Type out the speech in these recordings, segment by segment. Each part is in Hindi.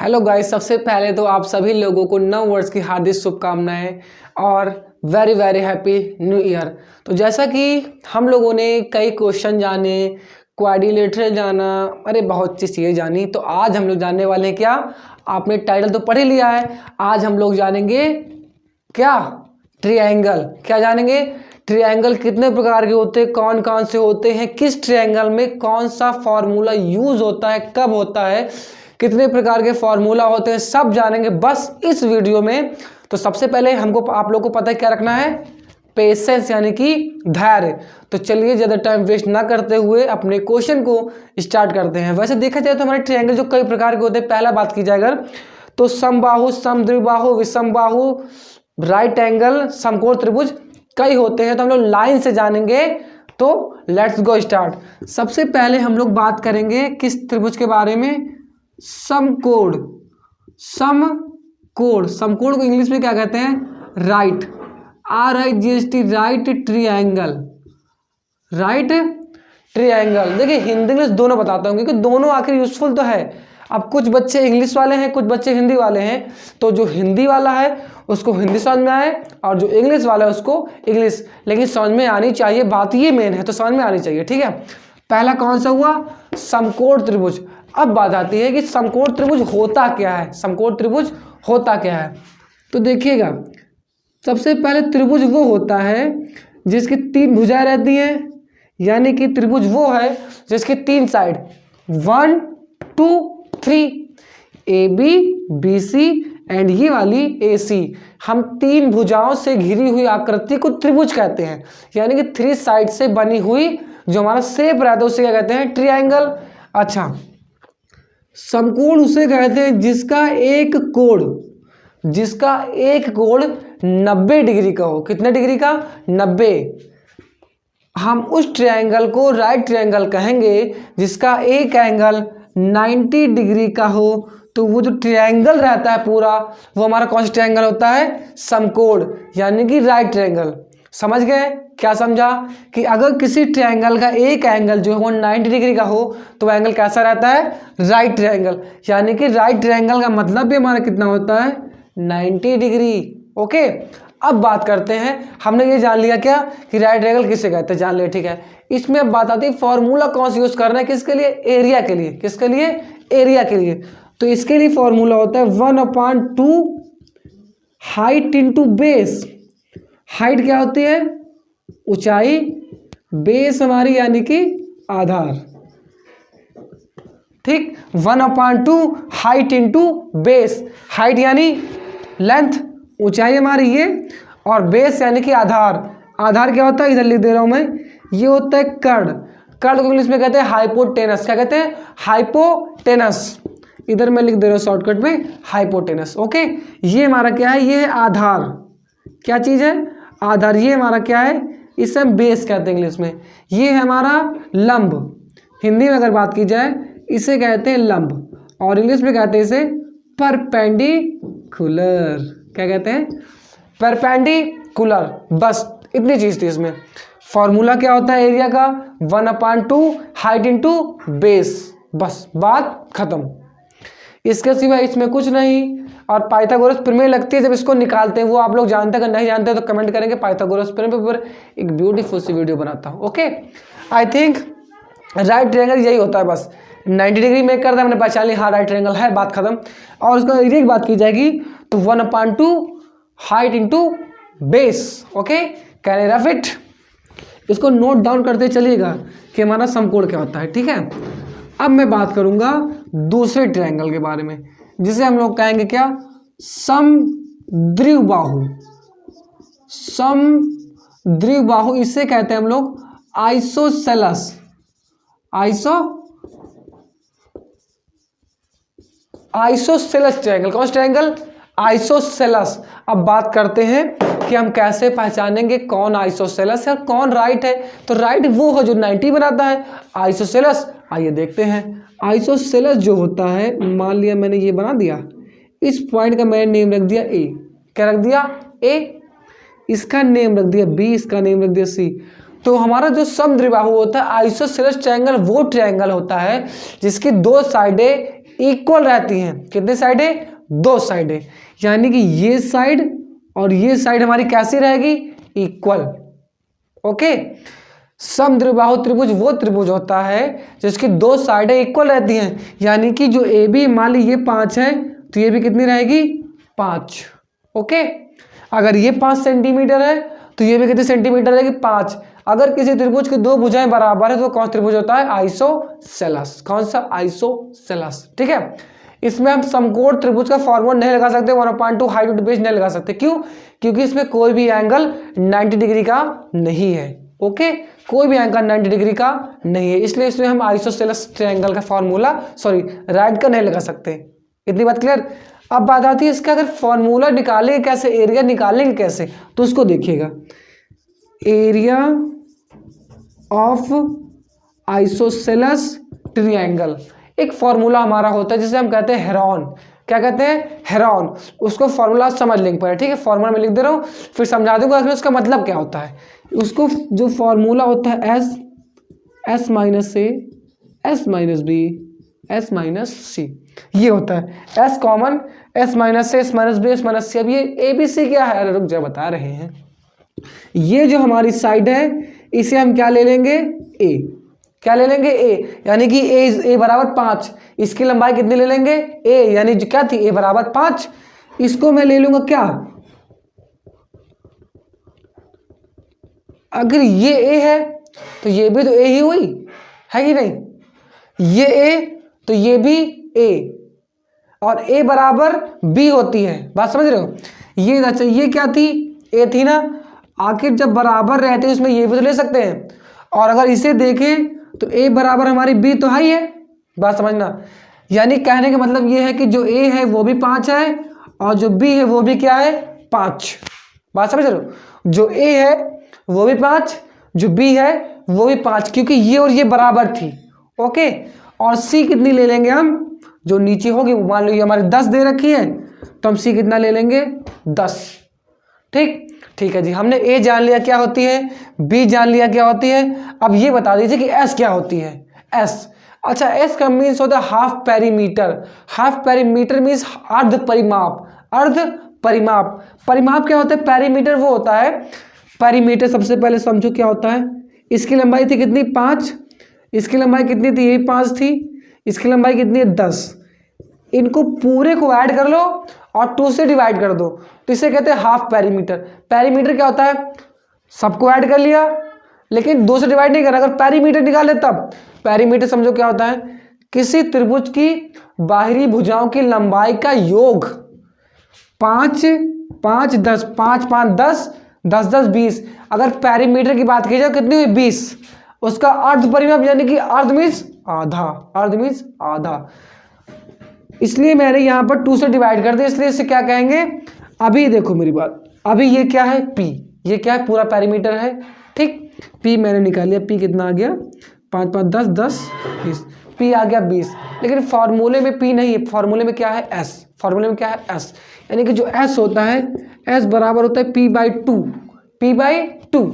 हेलो गाइस, सबसे पहले तो आप सभी लोगों को नव वर्ष की हार्दिक शुभकामनाएं और very very happy new year. तो जैसा कि हम लोगों ने कई क्वेश्चन जाने, क्वाड्रिलेटरल जाना, अरे बहुत सी चीज़ें जानी, तो आज हम लोग जानने वाले हैं क्या, आपने टाइटल तो पढ़ ही लिया है। आज हम लोग जानेंगे क्या, ट्रायंगल। क्या जानेंगे? ट्रायंगल कितने प्रकार के होते हैं, कौन कौन से होते हैं, किस ट्रायंगल में कौन सा फॉर्मूला यूज होता है, कब होता है, कितने प्रकार के फॉर्मूला होते हैं, सब जानेंगे बस इस वीडियो में। तो सबसे पहले हमको आप लोग को पता है क्या रखना है, पेशेंस यानी कि धैर्य। तो चलिए ज़्यादा टाइम वेस्ट ना करते हुए अपने क्वेश्चन को स्टार्ट करते हैं। वैसे देखा जाए तो हमारे ट्रायंगल जो कई प्रकार के होते हैं, पहला बात की जाए अगर तो समबाहु, समद्विबाहु, विषमबाहु, राइट एंगल, समकोण त्रिभुज कई होते हैं। तो हम लोग लाइन से जानेंगे। तो लेट्स गो स्टार्ट। सबसे पहले हम लोग बात करेंगे किस त्रिभुज के बारे में, समकोण। समकोण, समकोण को इंग्लिश में क्या कहते हैं, right, RIGHT, right triangle. Right triangle, देखिए हिंदी इंग्लिश दोनों बताता हूँ क्योंकि दोनों आखिर यूजफुल तो है। अब कुछ बच्चे इंग्लिश वाले हैं, कुछ बच्चे हिंदी वाले हैं, तो जो हिंदी वाला है उसको हिंदी समझ में आए और जो इंग्लिश वाला है उसको इंग्लिश, लेकिन समझ में आनी चाहिए, बात ये मेन है, तो समझ में आनी चाहिए, ठीक है। पहला कौन सा हुआ, समकोण त्रिभुज। अब बात आती है कि समकोण त्रिभुज होता क्या है, समकोण त्रिभुज होता क्या है। तो देखिएगा, सबसे पहले त्रिभुज वो होता है जिसकी तीन भुजाएं रहती हैं, यानी कि त्रिभुज वो है जिसकी तीन साइड 1 2 3 AB BC एंड ये वाली AC, हम तीन भुजाओं से घिरी हुई आकृति को त्रिभुज कहते हैं, यानी कि 3 साइड से बनी हुई जो हमारा शेप रहता है उसे क्या कहते हैं, ट्रायंगल। अच्छा, समकोण उसे कहते हैं जिसका एक कोण 90 डिग्री का हो। कितने डिग्री का, 90। हम उस ट्रायंगल को राइट ट्रायंगल कहेंगे जिसका एक एंगल 90 डिग्री का हो। तो वो जो ट्रायंगल रहता है पूरा, वो हमारा कौन सा ट्रायंगल होता है, समकोण, यानी कि राइट ट्रायंगल। समझ गए? क्या समझा कि अगर किसी ट्रायंगल का एक एंगल जो है वो 90 डिग्री का हो तो एंगल कैसा रहता है, राइट ट्रायंगल, यानी कि राइट ट्रायंगल का मतलब भी हमारा कितना होता है, 90 डिग्री। ओके, अब बात करते हैं, हमने ये जान लिया क्या कि राइट ट्रायंगल किसे कहते हैं, जान लिया, ठीक है। इसमें अब बात आती है फॉर्मूला कौन सा यूज करना है, किसके लिए, एरिया के लिए। किसके लिए, एरिया के लिए। तो इसके लिए फॉर्मूला होता है 1/2 हाइट इंटू बेस। हाइट क्या होती है, ऊंचाई, बेस हमारी यानी कि आधार, ठीक। 1/2 हाइट इंटू बेस, हाइट यानी लेंथ, ऊंचाई हमारी ये, और बेस यानी कि आधार। आधार क्या होता है, इधर लिख दे रहा हूं मैं, ये होता है कर्ण। कर्ण को इंग्लिश में कहते हैं हाइपोटेनस। क्या कहते हैं, हाइपोटेनस। इधर मैं लिख दे रहा हूं शॉर्टकट में, हाइपोटेनस। ओके, ये हमारा क्या है, ये है आधार। क्या चीज है, आधार। ये हमारा क्या है, इसे हम बेस कहते हैं इंग्लिश में। ये है हमारा लंब, हिंदी में अगर बात की जाए इसे कहते हैं लंब, और इंग्लिश में कहते हैं इसे परपेंडिकुलर। क्या कहते हैं, परपेंडिकुलर। बस इतनी चीज थी इसमें। फॉर्मूला क्या होता है एरिया का, 1/2 हाइट इंटू बेस, बस बात खत्म। इसके सिवा इसमें कुछ नहीं। और पाइथागोरस प्रमेय लगती है जब इसको निकालते हैं, वो आप लोग जानते हैं, अगर नहीं जानते तो कमेंट करेंगे। पाइथागोरस प्रमेय पर एक ब्यूटीफुल सी वीडियो बनाता हूँ। Okay, I think right triangle यही होता है, बस 90 डिग्री मेक करता है, मैंने पहचान लिया, हाँ राइट ट्रायंगल है, बात खत्म। और उसका एरिया की बात की जाएगी तो 1/2 height into base. Okay, can I rough it? इसको नोट डाउन करते चलिएगा कि हमारा समकोण क्या होता है, ठीक है। अब मैं बात करूंगा दूसरे ट्रायंगल के बारे में, जिसे हम लोग कहेंगे क्या, समद्विबाहु। समद्विबाहु, इसे कहते हैं हम लोग आइसोसेलस। Isosceles triangle. कौन सा ट्रायंगल, आइसोसेलस। अब बात करते हैं कि हम कैसे पहचानेंगे कौन आइसोसेलस है और कौन राइट है। तो राइट वो है जो 90 बनाता है, आइसोसेलस आइए देखते हैं। आइसोसेलस जो होता है, मान लिया मैंने ये बना दिया, इस पॉइंट का मैंने नेम रख दिया ए। क्या रख दिया, ए। इसका नेम रख दिया बी, इसका नेम रख दिया सी। तो हमारा जो समद्विबाहु होता है, आइसोसेलस ट्रायंगल वो ट्रायंगल होता है जिसकी दो साइडें इक्वल रहती हैं। कितनी साइडें? 2 साइडें, यानी कि ये साइड और ये साइड हमारी कैसी रहेगी? इक्वल। ओके। समद्विबाहु त्रिभुज वो त्रिभुज होता है जिसकी 2 साइडें इक्वल रहती हैं, यानी कि जो ए बी, मान ली ये 5 है तो ये भी कितनी रहेगी? 5। ओके। अगर ये 5 सेंटीमीटर है तो ये भी कितने सेंटीमीटर रहेगी? 5। अगर किसी त्रिभुज की 2 भुजाएं बराबर है तो कौन सा त्रिभुज होता है? आइसोसेलेस। कौन सा? आइसोसेलेस। ठीक है। इसमें हम समकोण त्रिभुज का फॉर्मूला नहीं लगा सकते, 1/2 हाइट टू बेस नहीं लगा सकते। क्यों? क्योंकि इसमें कोई भी एंगल 90 डिग्री का नहीं है। ओके, कोई भी एंगल 90 डिग्री का नहीं है, इसलिए इसमें हम आइसोसेलेस ट्रायंगल का फॉर्मूला राइट का नहीं लगा सकते। इतनी बात क्लियर? अब बात आती है इसका अगर फॉर्मूला निकालेंगे कैसे, एरिया निकालेंगे कैसे, तो उसको देखिएगा। एरिया ऑफ आइसोसेलेस ट्रायंगल एक फॉर्मूला हमारा होता है जिसे हम कहते हैं हेरॉन। क्या कहते हैं? हेरॉन। उसको फॉर्मूला समझ लेंगे पहले, ठीक है। फॉर्मूला में लिख दे रहा हूँ, फिर समझा दूंगा कि उसका मतलब क्या होता है। उसको जो फॉर्मूला होता है s minus A S minus B S minus c, ये होता है s common, s minus A S minus B S minus c. अब ये ए बी सी क्या है? अरे रुक जा, बता रहे हैं। ये जो हमारी साइड है इसे हम क्या ले लेंगे? ए। क्या ले लेंगे? ए, यानी कि ए बराबर 5। इसकी लंबाई कितनी ले लेंगे? ए, यानी क्या थी? ए बराबर 5। इसको मैं ले लूंगा क्या? अगर ये ए है तो ये भी तो ए ही हुई, है कि नहीं? ये ए तो ये भी ए, और ए बराबर बी होती है। बात समझ रहे हो? ये अच्छा, ये क्या थी? ए थी ना। आखिर जब बराबर रहते हैं उसमें ये भी तो ले सकते हैं, और अगर इसे देखें तो ए बराबर हमारी बी तो है। बात समझना, यानी कहने का मतलब ये है कि जो ए है वो भी 5 है और जो बी है वो भी क्या है? 5। बात समझ रहे हो? जो ए है वो भी 5, जो बी है वो भी 5, क्योंकि ये और ये बराबर थी। ओके। और सी कितनी ले लेंगे हम? जो नीचे होगी, मान लो ये हमारे 10 दे रखी है तो हम सी कितना ले लेंगे? 10। ठीक है जी, हमने ए जान लिया क्या होती है, बी जान लिया क्या होती है। अब ये बता दीजिए कि एस क्या होती है? एस, अच्छा, एस का मीन्स होता है half perimeter. Half perimeter means अर्ध परिमाप। अर्ध परिमाप, परिमाप क्या होता है? पेरीमीटर वो होता है, पेरीमीटर सबसे पहले समझो क्या होता है। इसकी लंबाई थी कितनी? 5। इसकी लंबाई कितनी थी? यही 5 थी। इसकी लंबाई कितनी है? 10। इनको पूरे को ऐड कर लो और 2 से डिवाइड कर दो तो इसे कहते हैं हाफ पेरीमीटर। पेरीमीटर क्या होता है? सबको ऐड कर लिया लेकिन 2 से डिवाइड नहीं करना। अगर पेरीमीटर निकाले तब, पेरीमीटर समझो क्या होता है? किसी त्रिभुज की बाहरी भुजाओं की लंबाई का योग। 5 5 10, 5 5 10, 10 10 20। अगर पेरीमीटर की बात की जाए कितनी हुई? 20। उसका अर्ध परिमाप, यानी कि अर्ध मीन्स आधा। अर्ध मीन्स आधा, इसलिए मैंने यहाँ पर 2 से डिवाइड कर दिया, इसलिए इसे क्या कहेंगे? अभी देखो मेरी बात, अभी ये क्या है? पी। ये क्या है? पूरा पेरीमीटर है। ठीक, पी मैंने निकाल लिया। पी कितना आ गया? 5 5 10 10 20। पी आ गया 20। लेकिन फॉर्मूले में पी नहीं है, फॉर्मूले में क्या है? एस। फॉर्मूले में क्या है? एस। यानी कि जो एस होता है, एस बराबर होता है p/2। p/2,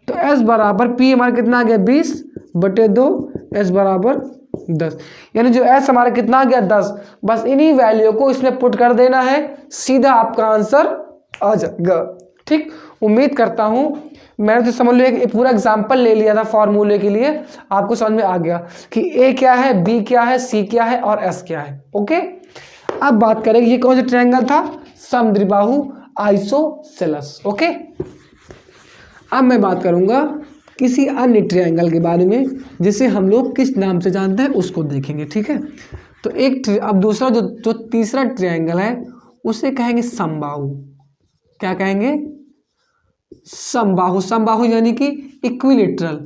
तो एस बराबर पी हमारा कितना आ गया? 20/2, एस बराबर 10। यानी जो एस हमारा कितना आ गया? 10। बस इन्हीं वैल्यू को इसमें पुट कर देना है, सीधा आपका आंसर आ जाएगा। ठीक, उम्मीद करता हूं मैंने तो समझ लिया, एक पूरा एग्जांपल ले लिया था फॉर्मूले के लिए, आपको समझ में आ गया कि ए क्या है, बी क्या है, सी क्या है और एस क्या है। ओके, अब बात करेंगे ये कौन सा ट्रायंगल था? समद्विबाहु आइसोसेलेस। ओके, अब मैं बात करूंगा किसी अन्य ट्रायंगल के बारे में जिसे हम लोग किस नाम से जानते हैं उसको देखेंगे। ठीक है, तो अब दूसरा जो तीसरा ट्रायंगल है उसे कहेंगे समबाहु। क्या कहेंगे? समबाहु। समबाहु यानी कि इक्विलेटरल।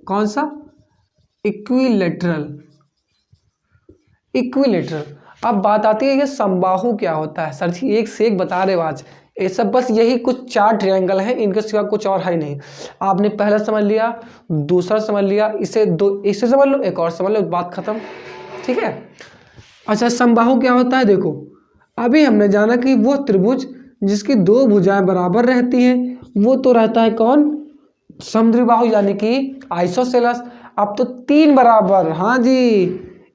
कौन सा? इक्विलेटरल। इक्विलेटरल। अब बात आती है ये समबाहु क्या होता है। सर जी एक से एक बता रहे हो आज, ये सब बस यही कुछ 4 ट्रायंगल हैं, इनके सिवा कुछ और है नहीं। आपने पहला समझ लिया, दूसरा समझ लिया, इसे समझ लो, एक और समझ लो, बात खत्म। ठीक है, अच्छा समबाहु क्या होता है? देखो अभी हमने जाना कि वो त्रिभुज जिसकी 2 भुजाएं बराबर रहती हैं वो तो रहता है कौन? समद्विबाहु यानी कि आइसोसेलेस। अब तो 3 बराबर, हाँ जी,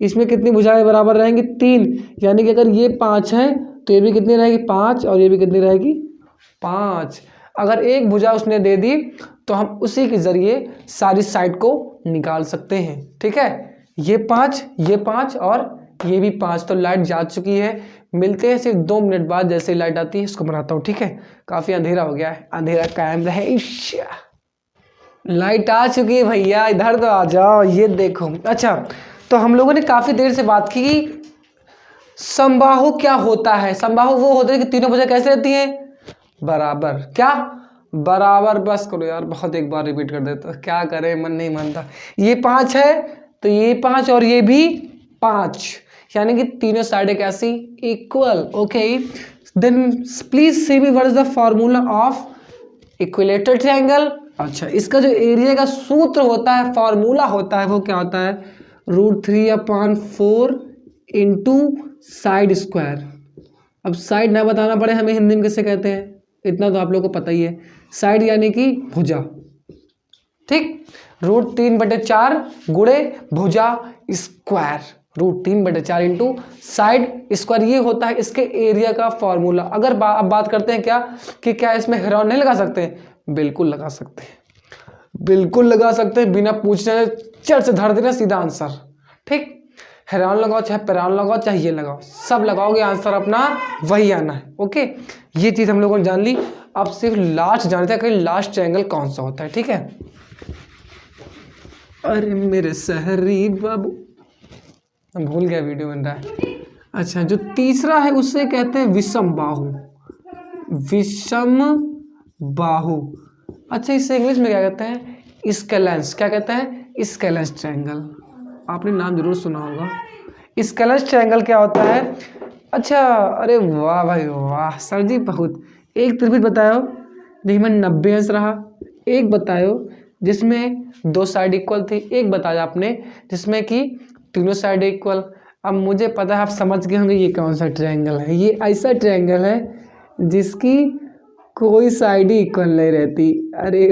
इसमें कितनी भुजाएं बराबर रहेंगी? 3। यानी कि अगर ये 5 है तो ये भी कितनी रहेगी? 5, और ये भी कितनी रहेगी? 5। अगर एक भुजा उसने दे दी तो हम उसी के ज़रिए सारी साइड को निकाल सकते हैं। ठीक है, ये 5 और ये भी 5। तो लाइट जा चुकी है। मिलते हैं सिर्फ 2 मिनट बाद, जैसे लाइट आती है इसको बनाता हूँ। ठीक है, काफ़ी अंधेरा हो गया है, अंधेरा कायम रहे। लाइट आ चुकी है भैया, इधर तो आ जाओ, ये देखो। अच्छा, तो हम लोगों ने काफ़ी देर से बात की कि समबाहु क्या होता है। समबाहु वो होते हैं कि तीनों भुजा कैसे रहती हैं? बराबर। क्या? बराबर। बस करो यार, बहुत एक बार रिपीट कर देता, क्या करें, मन नहीं मानता। ये 5 है तो ये 5 और ये भी 5, यानी कि तीनों साइडें कैसी? Equal. Okay, then please see me what is the formula of equilateral triangle. अच्छा, इसका जो एरिया का सूत्र होता है, फॉर्मूला होता है, वो क्या होता है? √3/4 इंटू साइड स्क्वायर। अब साइड ना बताना पड़े हमें हिंदी में कैसे कहते हैं, इतना तो आप लोगों को पता ही है। साइड यानी कि भुजा। ठीक, √3/4 गुणे भुजा स्क्वायर। √3/4 इंटू साइड स्क्वायर, ये होता है इसके एरिया का फॉर्मूला। अगर अब बात करते हैं क्या कि क्या इसमें हेरोन नहीं लगा सकते हैं? बिल्कुल लगा सकते हैं, बिल्कुल लगा सकते हैं, बिना पूछने चट से धर देना सीधा आंसर। ठीक, हेरोन लगाओ चाहे पेरान लगाओ चाहे ये लगाओ, सब लगाओगे आंसर अपना वही आना है। ओके, ये चीज़ हम लोगों ने जान ली। अब सिर्फ लास्ट जानते हैं कि लास्ट ट्रायंगल कौन सा होता है। ठीक है, अरे मेरे शहरी बाबू, भूल गया वीडियो बन रहा है। अच्छा, जो तीसरा है उसे कहते हैं विषम बाहु। विषम बाहु। अच्छा, इसे इंग्लिश में क्या कहते हैं? स्केलेंस। क्या कहते हैं? स्केलेंस ट्रायंगल। आपने नाम जरूर सुना होगा। स्केलेंस ट्रायंगल क्या होता है? अच्छा, अरे वाह भाई वाह सर जी, बहुत। एक त्रिभुज बताओ जिसमें 90 अंश रहा, एक बताओ जिसमें 2 साइड इक्वल थी, एक बताया आपने जिसमें कि तीनों साइड इक्वल। अब मुझे पता है आप समझ गए होंगे ये कौन सा ट्रायंगल है। ये ऐसा ट्रायंगल है जिसकी कोई साइड ही इक्वल नहीं रहती। अरे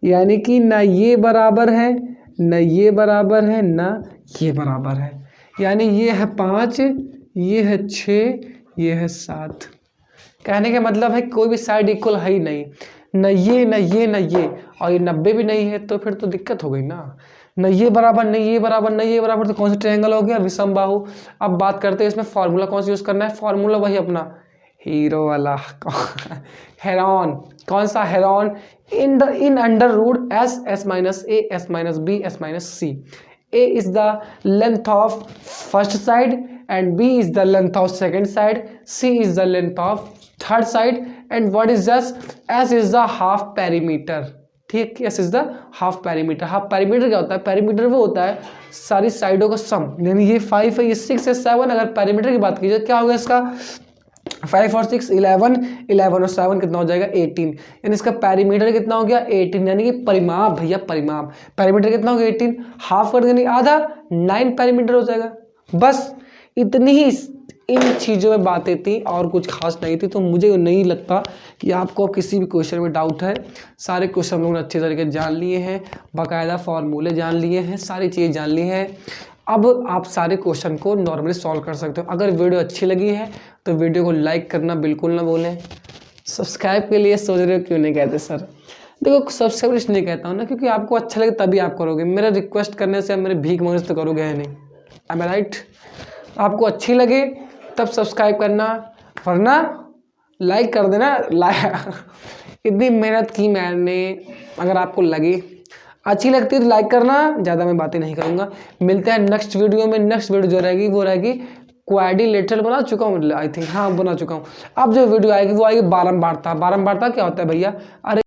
यानी कि ना ये बराबर है, ना ये बराबर है, ना ये बराबर है। यानी ये है 5, ये है 6, ये है 7। कहने का मतलब है कोई भी साइड इक्वल है ही नहीं, न ये न ये न ये, और ये 90 भी नहीं है, तो फिर तो दिक्कत हो गई ना। न ये बराबर, न ये बराबर, न ये बराबर, तो कौन सा ट्रायंगल हो गया? विषम बाहु। अब बात करते हैं इसमें फॉर्मूला कौन सा यूज़ करना है। फॉर्मूला वही अपना हीरो वाला हेरोन। कौन सा? Heron. In under root S, S minus A, S minus B, S minus C. A is the length of first side and B is the length of second side, C is the length of third side and what is this? S is the half perimeter। ठीक, S is the half perimeter। Half perimeter क्या होता है? पैरीमीटर वो होता है सारी साइडों का सम, यानी ये 5 है, ये 6 है, 7। अगर पैरीमीटर की बात कीजिए क्या होगा इसका? 5 और 6 11, 11 और 7 कितना हो जाएगा? 18। यानी इसका पैरीमीटर कितना हो गया? 18। यानी कि परिमाप भैया, परिमाप। पैरीमीटर कितना हो गया? 18। हाफ कर देंगे आधा, 9 पैरीमीटर हो जाएगा। बस इतनी ही इन चीज़ों में बातें थी और कुछ खास नहीं थी। तो मुझे नहीं लगता कि आपको किसी भी क्वेश्चन में डाउट है। सारे क्वेश्चन हम लोगों ने अच्छे तरीके जान लिए हैं, बाकायदा फॉर्मूले जान लिए हैं, सारी चीज़ जान ली है। अब आप सारे क्वेश्चन को नॉर्मली सॉल्व कर सकते हो। अगर वीडियो अच्छी लगी है तो वीडियो को लाइक करना बिल्कुल ना भूलें। सब्सक्राइब के लिए सोच रहे हो क्यों नहीं कहते सर? देखो, सब्सक्राइब इसलिए नहीं कहता हूँ ना क्योंकि आपको अच्छा लगे तभी आप करोगे। मेरा रिक्वेस्ट करने से मेरे भीख मांगने से तो करोगे है नहीं। I am right? आपको अच्छी लगे तब सब्सक्राइब करना, वरना लाइक कर देना। इतनी मेहनत की मैंने, अगर आपको लगे अच्छी लगती है तो लाइक करना। ज़्यादा मैं बातें नहीं करूँगा। मिलते हैं नेक्स्ट वीडियो में। नेक्स्ट वीडियो जो रहेगी वो रहेगी क्वाड्रिलेटरल। बना चुका हूँ आई थिंक, हाँ बना चुका हूँ। अब जो वीडियो आएगी वो आएगी बारंबारता। बारंबारता क्या होता है भैया? अरे